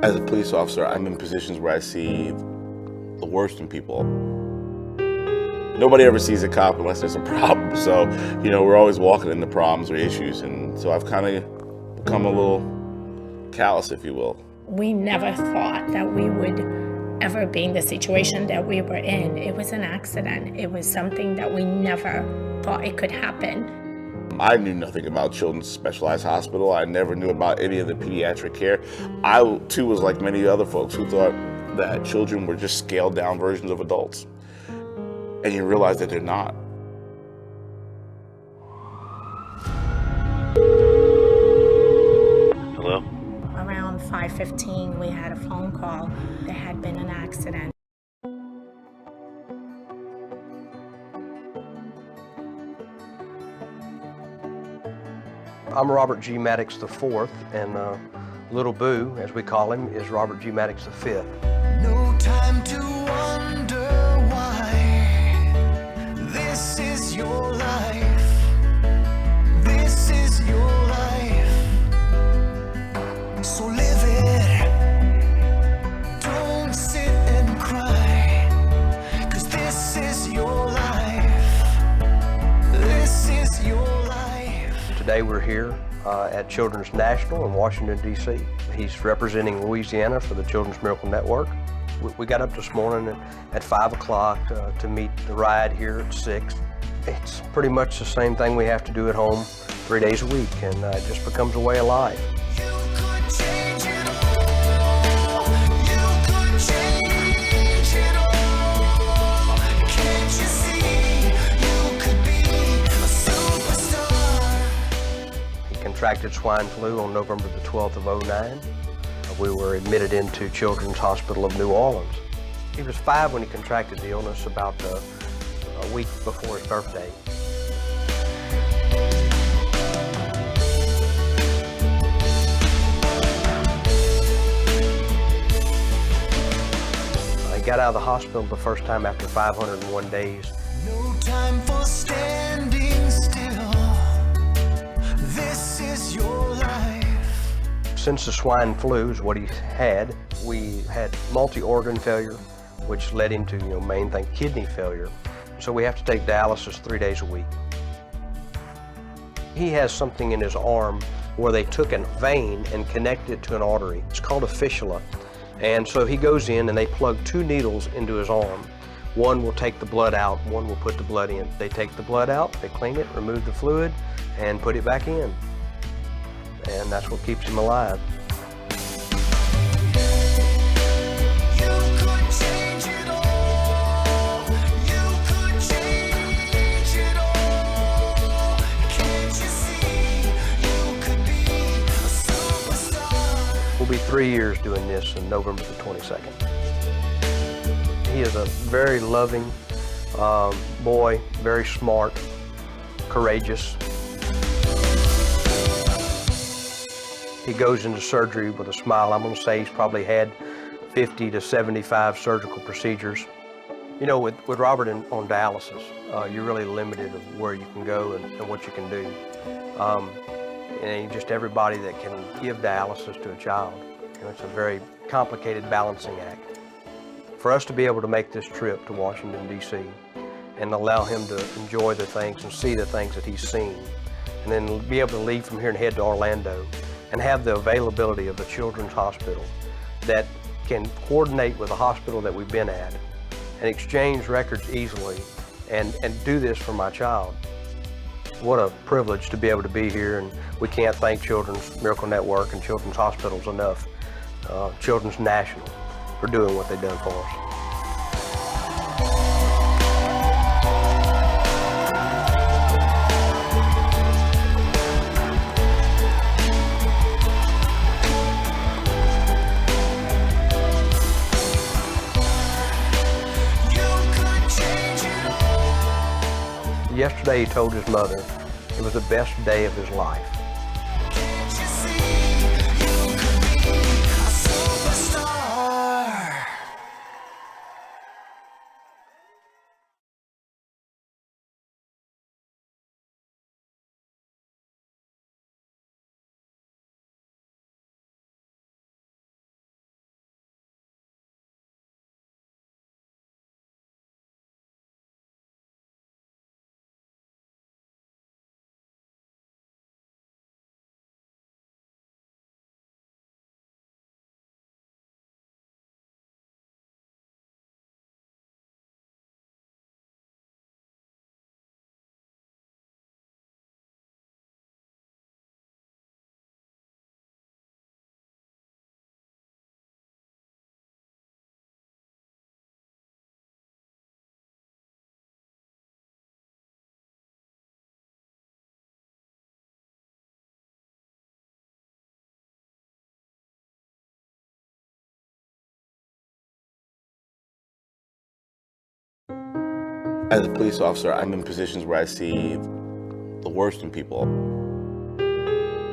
As a police officer, I'm in positions where I see the worst in people. Nobody ever sees a cop unless there's a problem. So, we're always walking into problems or issues. And so I've kind of become a little callous, if you will. We never thought that we would ever be in the situation that we were in. It was an accident. It was something that we never thought it could happen. I knew nothing about Children's Specialized Hospital. I never knew about any of the pediatric care. I, too, was like many other folks who thought that children were just scaled down versions of adults. And you realize that they're not. Hello? Around 5:15, we had a phone call. There had been an accident. I'm Robert G. Maddox IV, and Little Boo, as we call him, is Robert G. Maddox V. No time to wonder why. This is your life. This is your life. So live it. Don't sit and cry. 'Cause this is your life. This is your life. Today we're here at Children's National in Washington, D.C. He's representing Louisiana for the Children's Miracle Network. We got up this morning at 5 o'clock to meet the ride here at 6. It's pretty much the same thing we have to do at home 3 days a week, and it just becomes a way of life. You could change it all. You could change it all. Can't you see? You could be a superstar. He contracted swine flu on November the 12th of '09. We were admitted into Children's Hospital of New Orleans. He was 5 when he contracted the illness, about a week before his birthday. He got out of the hospital the first time after 501 days. No time for standing still. This is your life. Since the swine flu is what he had, we had multi-organ failure, which led him to, main thing, kidney failure. So we have to take dialysis 3 days a week. He has something in his arm where they took a vein and connected it to an artery. It's called a fistula. And so he goes in and they plug 2 needles into his arm. One will take the blood out, one will put the blood in. They take the blood out, they clean it, remove the fluid, and put it back in. And that's what keeps him alive. You could change it all. You could change it all. Can't you see? You could be a superstar. We'll be 3 years doing this on November the 22nd. He is a very loving boy, very smart, courageous. He goes into surgery with a smile. I'm going to say he's probably had 50 to 75 surgical procedures. With Robert on dialysis, you're really limited of where you can go and what you can do. And just everybody that can give dialysis to a child. It's a very complicated balancing act. For us to be able to make this trip to Washington, D.C. and allow him to enjoy the things and see the things that he's seen, and then be able to leave from here and head to Orlando and have the availability of a children's hospital that can coordinate with the hospital that we've been at and exchange records easily and do this for my child. What a privilege to be able to be here, and we can't thank Children's Miracle Network and Children's Hospitals enough, Children's National, for doing what they've done for us. Yesterday he told his mother it was the best day of his life. As a police officer, I'm in positions where I see the worst in people.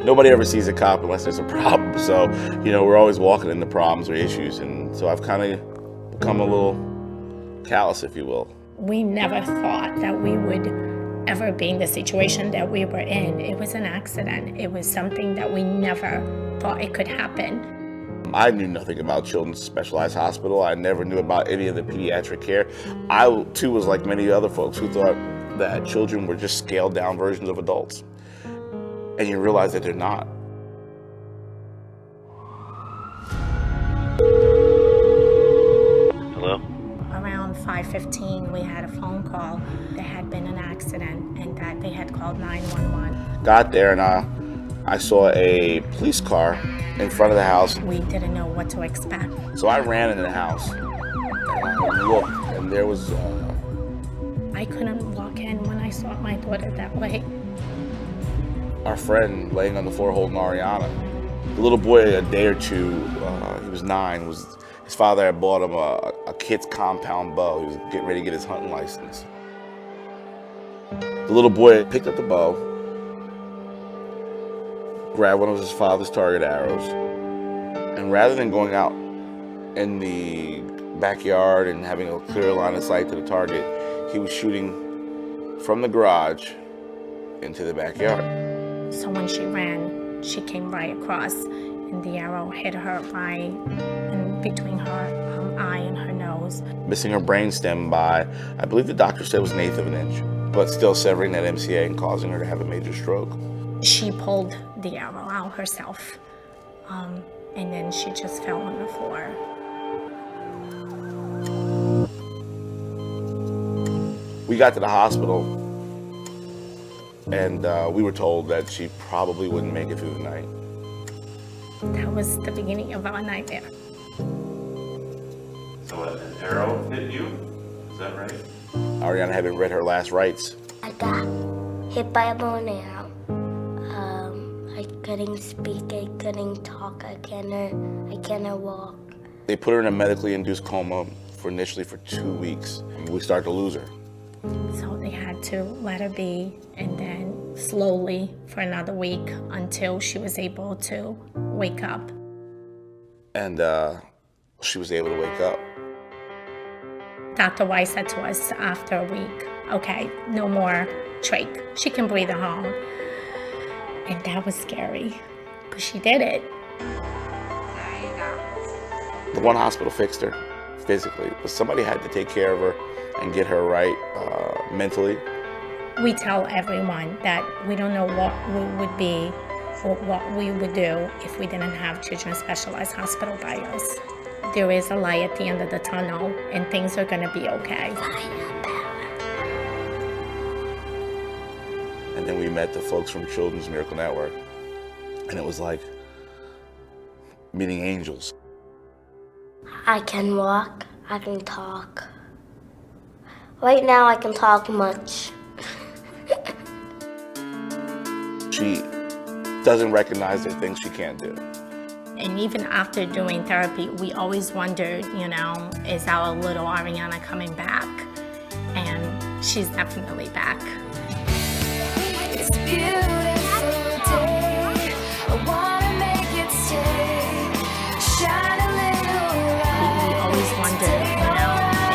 Nobody ever sees a cop unless there's a problem. So, we're always walking into problems or issues. And so I've kind of become a little callous, if you will. We never thought that we would ever be in the situation that we were in. It was an accident. It was something that we never thought it could happen. I knew nothing about Children's Specialized Hospital. I never knew about any of the pediatric care. I, too, was like many other folks who thought that children were just scaled down versions of adults. And you realize that they're not. Hello? Around 5:15, we had a phone call. There had been an accident and that they had called 911. Got there and I saw a police car in front of the house. We didn't know what to expect. So I ran into the house and I looked, and there was I couldn't walk in when I saw my daughter that way. our friend laying on the floor holding Ariana. The little boy, a day or two, he was 9, his father had bought him a kid's compound bow. He was getting ready to get his hunting license. The little boy picked up the bow, grabbed one of his father's target arrows, and rather than going out in the backyard and having a clear line of sight to the target, he was shooting from the garage into the backyard. So when she ran, she came right across, and the arrow hit her right in between her eye and her nose. Missing her brainstem by, I believe the doctor said it was 1/8 of an inch, but still severing that MCA and causing her to have a major stroke. She pulled the arrow out herself, and then she just fell on the floor. We got to the hospital, and we were told that she probably wouldn't make it through the night. That was the beginning of our nightmare. So an arrow hit you? Is that right? Ariana hadn't read her last rites. I got hit by a bow and arrow. I couldn't speak, I couldn't talk, I cannot walk. They put her in a medically induced coma initially for 2 weeks. We started to lose her. So they had to let her be, and then slowly for another week until she was able to wake up. And she was able to wake up. Dr. Weiss said to us after a week, okay, no more trach. She can breathe at home. And that was scary, but she did it. The one hospital fixed her physically, but somebody had to take care of her and get her right mentally. We tell everyone that we don't know what we would be or what we would do if we didn't have Children's Specialized Hospital by us. There is a light at the end of the tunnel, and things are gonna be okay. And then we met the folks from Children's Miracle Network, and it was like meeting angels. I can walk, I can talk. Right now I can talk much. She doesn't recognize there are things she can't do. And even after doing therapy, we always wondered, is our little Ariana coming back? And she's definitely back. It's a beautiful day. I wanna make it stay. Shine a little light. We always wondered,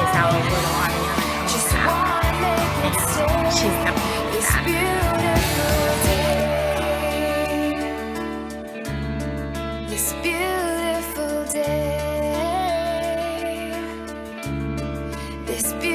is our little Ariana Just coming wanna make it back? stay. And she's definitely This back. beautiful day. This beautiful day. This beautiful